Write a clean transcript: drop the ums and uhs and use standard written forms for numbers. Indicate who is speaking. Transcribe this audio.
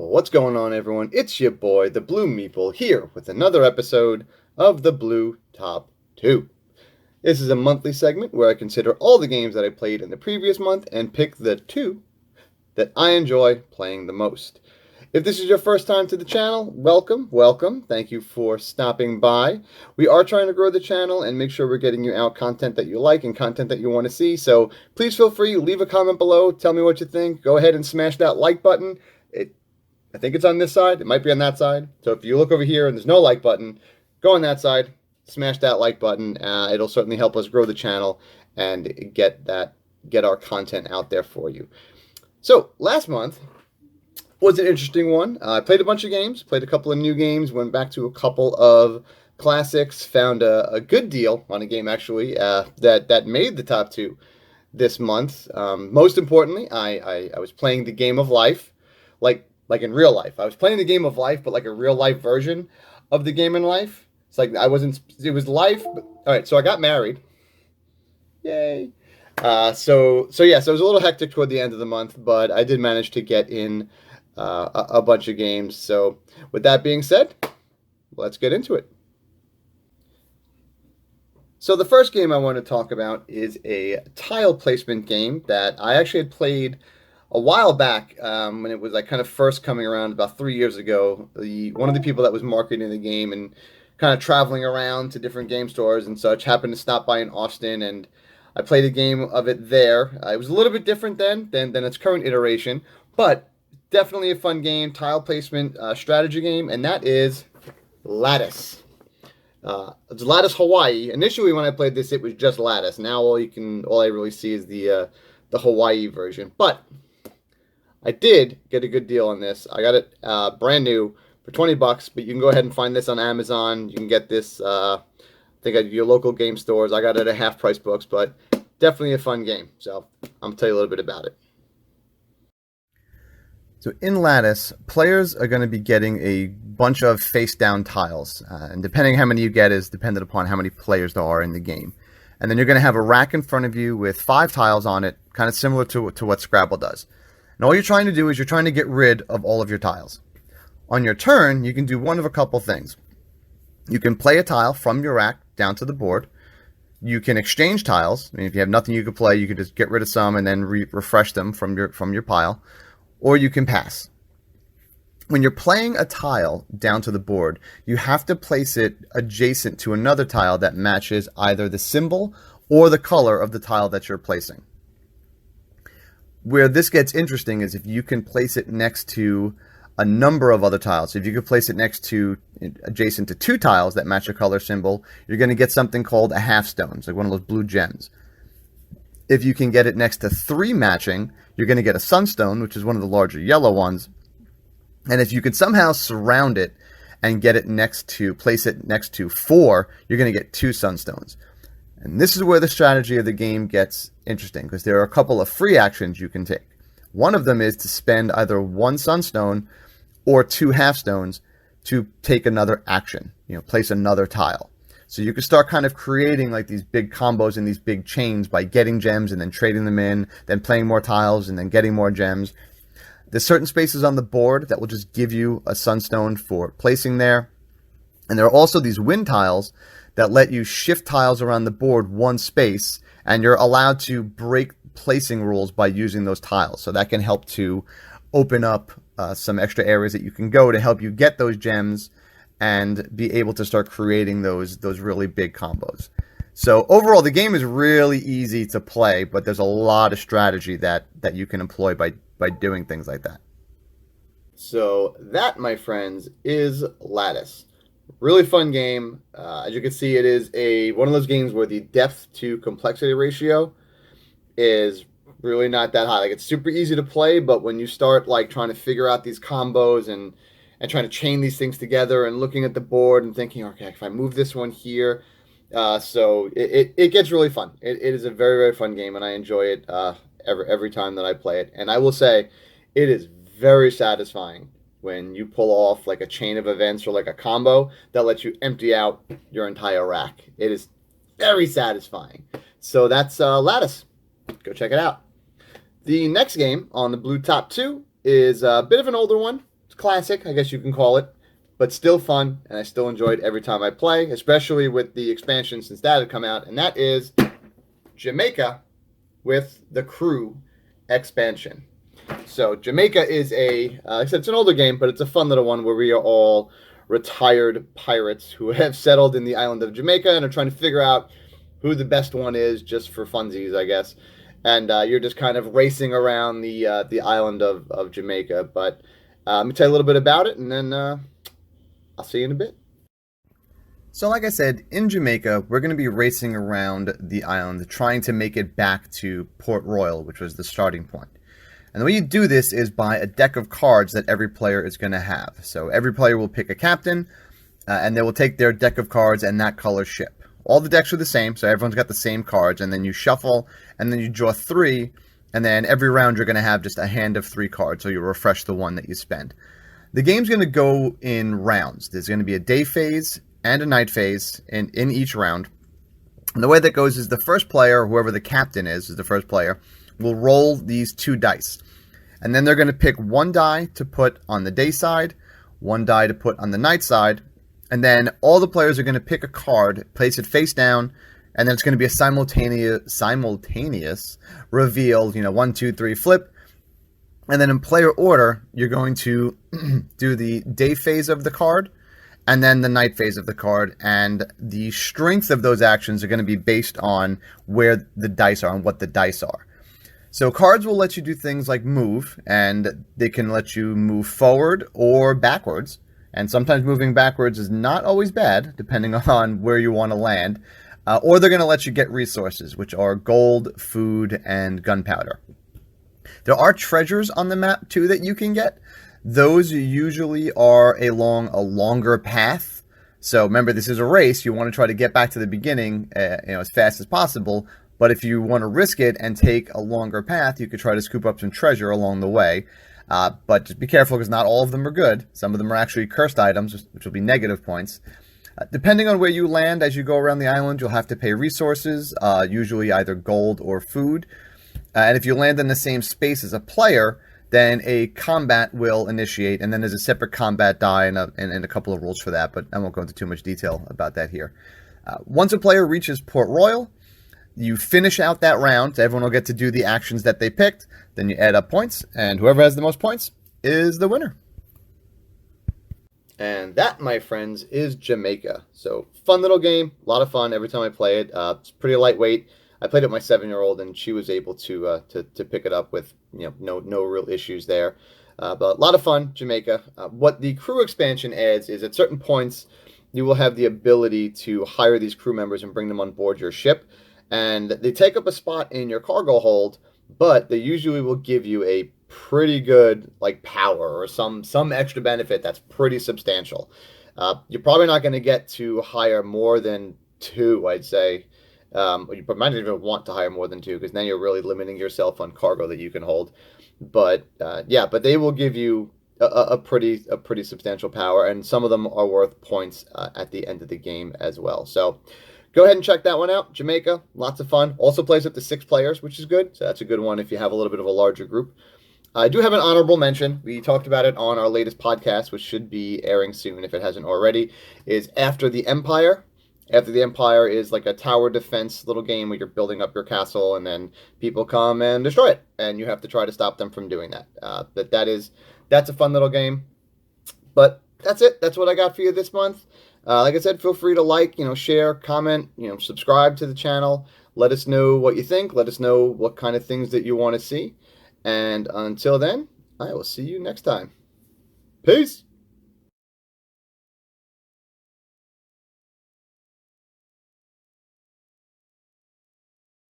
Speaker 1: What's going on, everyone? It's your boy, the Blue Meeple, here with another episode of the Blue Top 2. This is a monthly segment where I consider all the games that I played in the previous month and pick the two that I enjoy playing the most. If this is your first time to the channel, welcome. Thank you for stopping by. We are trying to grow the channel and make sure we're getting you out content that you like and content that you want to see. So please feel free, leave a comment below, tell me what you think. Go ahead and smash that like button. I think it's on this side. It might be on that side. So if you look over here and there's no like button, go on that side, smash that like button. It'll certainly help us grow the channel and get our content out there for you. So last month was an interesting one. I played a bunch of games, played a couple of new games, went back to a couple of classics, found a good deal on a game actually that made the top two this month. Most importantly, I was playing the game of life, like in real life. I was playing the game of life, but like a real life version of the game in life. It's like it was life. But, all right, so I got married. Yay. So it was a little hectic toward the end of the month, but I did manage to get in a bunch of games. So with that being said, let's get into it. So the first game I want to talk about is a tile placement game that I actually had played a while back, when it was like kind of first coming around about 3 years ago. One of the people that was marketing the game and kind of traveling around to different game stores and such happened to stop by in Austin, and I played a game of it there. It was a little bit different than its current iteration, but definitely a fun game, tile placement strategy game, and that is Latice. It's Latice Hawaii. Initially, when I played this, it was just Latice. Now all I really see is the Hawaii version, but I did get a good deal on this. I got it brand new for $20, but you can go ahead and find this on Amazon. You can get this, I think, at your local game stores. I got it at half price books, but definitely a fun game. So I'm going to tell you a little bit about it. So in Latice, players are going to be getting a bunch of face-down tiles, and depending how many you get is dependent upon how many players there are in the game. And then you're going to have a rack in front of you with 5 tiles on it, kind of similar to what Scrabble does. And all you're trying to do is you're trying to get rid of all of your tiles. On your turn, you can do one of a couple things. You can play a tile from your rack down to the board. You can exchange tiles. I mean, if you have nothing you can play, you can just get rid of some and then refresh them from your pile. Or you can pass. When you're playing a tile down to the board, you have to place it adjacent to another tile that matches either the symbol or the color of the tile that you're placing. Where this gets interesting is if you can place it next to a number of other tiles. If you could place it adjacent to 2 tiles that match a color symbol, you're going to get something called a half stone. It's like one of those blue gems. If you can get it next to 3 matching, you're going to get a sunstone, which is one of the larger yellow ones. And if you could somehow surround it and place it next to 4, you're going to get 2 sunstones. And this is where the strategy of the game gets interesting, because there are a couple of free actions you can take. One of them is to spend either 1 sunstone or 2 half stones to take another action, place another tile. So you can start kind of creating like these big combos and these big chains by getting gems and then trading them in, then playing more tiles and then getting more gems. There's certain spaces on the board that will just give you a sunstone for placing there. And there are also these wind tiles that let you shift tiles around the board 1 space, and you're allowed to break placing rules by using those tiles. So that can help to open up some extra areas that you can go to help you get those gems and be able to start creating those really big combos. So overall, the game is really easy to play, but there's a lot of strategy that you can employ by doing things like that. So that, my friends, is Latice. Really fun game. As you can see, it is one of those games where the depth to complexity ratio is really not that high. Like, it's super easy to play, but when you start like trying to figure out these combos and trying to chain these things together and looking at the board and thinking, okay, if I move this one here, so it gets really fun. It is a very, very fun game, and I enjoy it every time that I play it. And I will say, it is very satisfying when you pull off like a chain of events or like a combo that lets you empty out your entire rack. It is very satisfying. So that's Latice. Go check it out. The next game on the Blue Top 2 is a bit of an older one. It's classic, I guess you can call it, but still fun, and I still enjoyed every time I play, especially with the expansion since that had come out, and that is Jamaica with the Crew expansion. So Jamaica is like I said, it's an older game, but it's a fun little one where we are all retired pirates who have settled in the island of Jamaica and are trying to figure out who the best one is, just for funsies, I guess. And you're just kind of racing around the island of Jamaica. But let me tell you a little bit about it, and then I'll see you in a bit. So like I said, in Jamaica, we're going to be racing around the island, trying to make it back to Port Royal, which was the starting point. And the way you do this is by a deck of cards that every player is going to have. So every player will pick a captain, and they will take their deck of cards and that color ship. All the decks are the same, so everyone's got the same cards, and then you shuffle, and then you draw 3, and then every round you're going to have just a hand of 3 cards, so you refresh the one that you spend. The game's going to go in rounds. There's going to be a day phase and a night phase in each round. And the way that goes is the first player, whoever the captain is the first player, will roll these 2 dice. And then they're going to pick 1 die to put on the day side, 1 die to put on the night side, and then all the players are going to pick a card, place it face down, and then it's going to be a simultaneous reveal, 1, 2, 3, flip. And then in player order, you're going to do the day phase of the card, and then the night phase of the card, and the strength of those actions are going to be based on where the dice are and what the dice are. So cards will let you do things like move, and they can let you move forward or backwards. And sometimes moving backwards is not always bad, depending on where you want to land. Or they're going to let you get resources, which are gold, food, and gunpowder. There are treasures on the map, too, that you can get. Those usually are along a longer path. So remember, this is a race. You want to try to get back to the beginning as fast as possible. But if you want to risk it and take a longer path, you could try to scoop up some treasure along the way. But just be careful, because not all of them are good. Some of them are actually cursed items, which will be negative points. Depending on where you land as you go around the island, you'll have to pay resources, usually either gold or food. And if you land in the same space as a player, then a combat will initiate, and then there's a separate combat die and a couple of rules for that, but I won't go into too much detail about that here. Once a player reaches Port Royal, you finish out that round. Everyone will get to do the actions that they picked. Then you add up points, and whoever has the most points is the winner. And that, my friends, is Jamaica. So fun little game, a lot of fun every time I play it. It's pretty lightweight. I played it with my 7-year-old, and she was able to pick it up with no real issues there. But a lot of fun, Jamaica. What the crew expansion adds is at certain points you will have the ability to hire these crew members and bring them on board your ship. And they take up a spot in your cargo hold, but they usually will give you a pretty good power or some extra benefit that's pretty substantial. You're probably not going to get to hire more than 2, I'd say. You might not even want to hire more than 2, because then you're really limiting yourself on cargo that you can hold. But but they will give you a pretty substantial power, and some of them are worth points at the end of the game as well. So go ahead and check that one out. Jamaica, lots of fun. Also plays up to 6 players, which is good. So that's a good one if you have a little bit of a larger group. I do have an honorable mention. We talked about it on our latest podcast, which should be airing soon if it hasn't already, is After the Empire. After the Empire is like a tower defense little game where you're building up your castle, and then people come and destroy it, and you have to try to stop them from doing that. That's a fun little game. But that's it. That's what I got for you this month. Like I said, feel free to share, comment, subscribe to the channel. Let us know what you think. Let us know what kind of things that you want to see. And until then, I will see you next time. Peace.